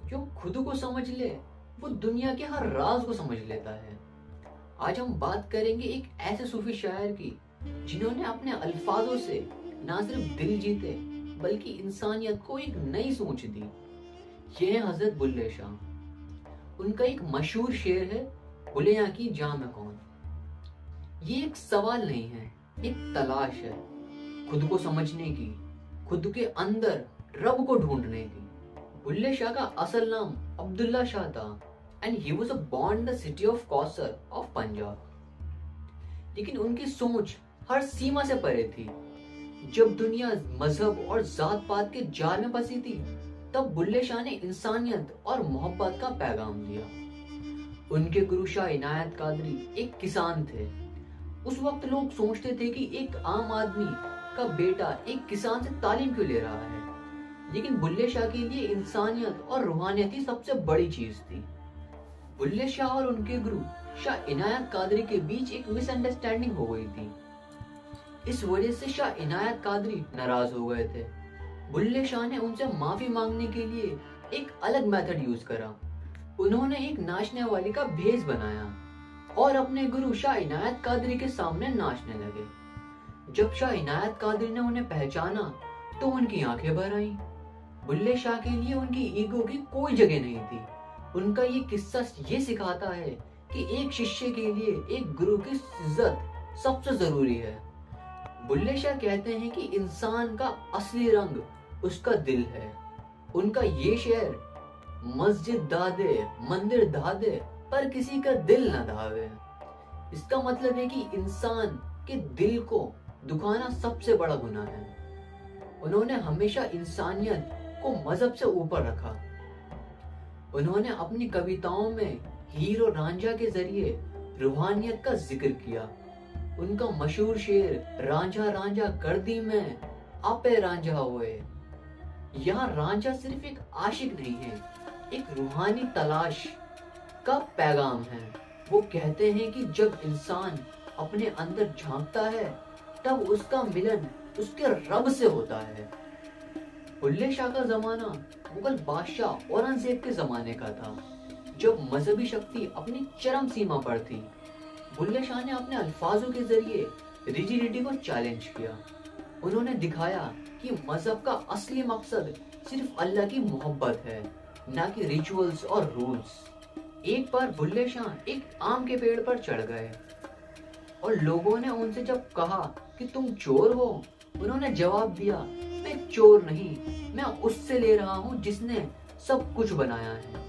जो खुद को समझ ले वो दुनिया के हर राज को समझ लेता है। आज हम बात करेंगे एक ऐसे सूफी शायर की जिन्होंने अपने अल्फाजों से ना सिर्फ दिल जीते बल्कि इंसानियत को एक नई सोच दी। ये है हजरत बुल्ले शाह। उनका एक मशहूर शेर है, बुले यहाँ की जां में कौन। ये एक सवाल नहीं है, एक तलाश है खुद को समझने की, खुद के अंदर रब को ढूंढने की। बुल्ले शाह का असल नाम अब्दुल्ला शाह था and he was born in the city of Kausar of Punjab. लेकिन उनकी सोच हर सीमा से परे थी। जब दुनिया मजहब और जात पात के जाल में फंसी थी तब बुल्ले शाह ने इंसानियत और मोहब्बत का पैगाम दिया। उनके गुरु शाह इनायत कादरी एक किसान थे। उस वक्त लोग सोचते थे कि एक आम आदमी का बेटा एक किसान से तालीम क्यों ले रहा है, लेकिन बुल्ले शाह के लिए इंसानियत और रूहानियत ही सबसे बड़ी चीज थी। बुल्ले शाह और उनके गुरु शाह इनायत कादरी के बीच एक मिसअंडरस्टैंडिंग हो गई थी। इस वजह से शाह इनायत कादरी नाराज हो गए थे। बुल्ले शाह ने उनसे माफी मांगने के लिए एक अलग मेथड यूज करा। उन्होंने एक नाचने वाली का भेष बनाया और अपने गुरु शाह इनायत कादरी के सामने नाचने लगे। जब शाह इनायत कादरी ने उन्हें पहचाना तो उनकी आंखें भर आईं। बुल्ले शाह के लिए उनकी ईगो की कोई जगह नहीं थी। उनका ये किस्सा ये सिखाता है कि एक शिष्य के लिए एक गुरु की इज्जत सबसे जरूरी है। बुल्ले शाह कहते हैं कि इंसान का असली रंग उसका दिल है। उनका ये शेर, मस्जिद दादे मंदिर दादे पर किसी का दिल न धावे, इसका मतलब है कि इंसान के दिल को दुखाना सबसे बड़ा गुनाह है। उन्होंने हमेशा इंसानियत को मजहब से ऊपर रखा। उन्होंने अपनी कविताओं में हीर और रांझा के जरिए रूहानियत का जिक्र किया। उनका मशहूर शेर, रांझा रांझा कर दी मैं आपे रांझा हुए। यहाँ रांझा सिर्फ एक आशिक नहीं है, एक रूहानी तलाश का पैगाम है। वो कहते हैं कि जब इंसान अपने अंदर झांकता है तब उसका मिलन उसके रब से होता है। बुल्ले शाह का जमाना मुगल बादशाह औरंगजेब के जमाने का था, जब मजहबी शक्ति अपनी चरम सीमा पर थी। बुल्ले शाह ने अपने अल्फाजों के जरिए रिजिडिटी को चैलेंज किया। उन्होंने दिखाया कि मजहब का असली मकसद सिर्फ अल्लाह की मोहब्बत है, ना कि रिचुअल्स और रूल्स। एक बार बुल्ले शाह एक आम के पेड़ पर चढ़ गए और लोगों ने उनसे जब कहा कि तुम चोर हो, उन्होंने जवाब दिया, मैं चोर नहीं, मैं उससे ले रहा हूँ जिसने सब कुछ बनाया है।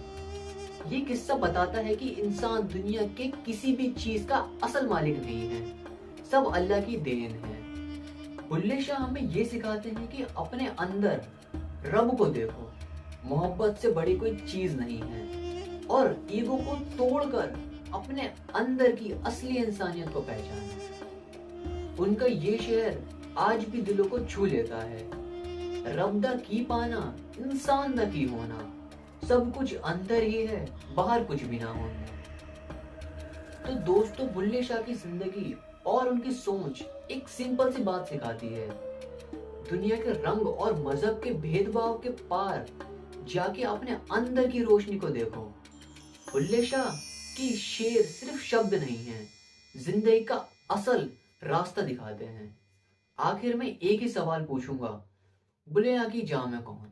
ये किस्सा बताता है कि इंसान दुनिया के किसी भी चीज का असल मालिक नहीं है, सब अल्लाह की देन है। बुल्ले शाह हमें ये सिखाते हैं कि अपने अंदर रब को देखो, मोहब्बत से बड़ी कोई चीज नहीं है, और ईगो को तोड़कर अपने अंदर की असली इंसानियत को पहचानो। उनका ये शेर आज भी दिलों को छू लेता है। रब दा की पाना, इंसान दा की होना, सब कुछ अंदर ही है, बाहर कुछ भी ना होना। तो दोस्तों, बुल्ले शाह की जिंदगी और उनकी सोच एक सिंपल सी बात सिखाती है। दुनिया के रंग और मजहब के भेदभाव के पार जाके अपने अंदर की रोशनी को देखो। बुल्ले शाह की शेर सिर्फ शब्द नहीं है, जिंदगी का असल रास्ता दिखाते हैं। आखिर में एक ही सवाल पूछूंगा, बुल्ले शाह की जां में कौन?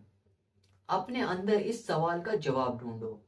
अपने अंदर इस सवाल का जवाब ढूंढो।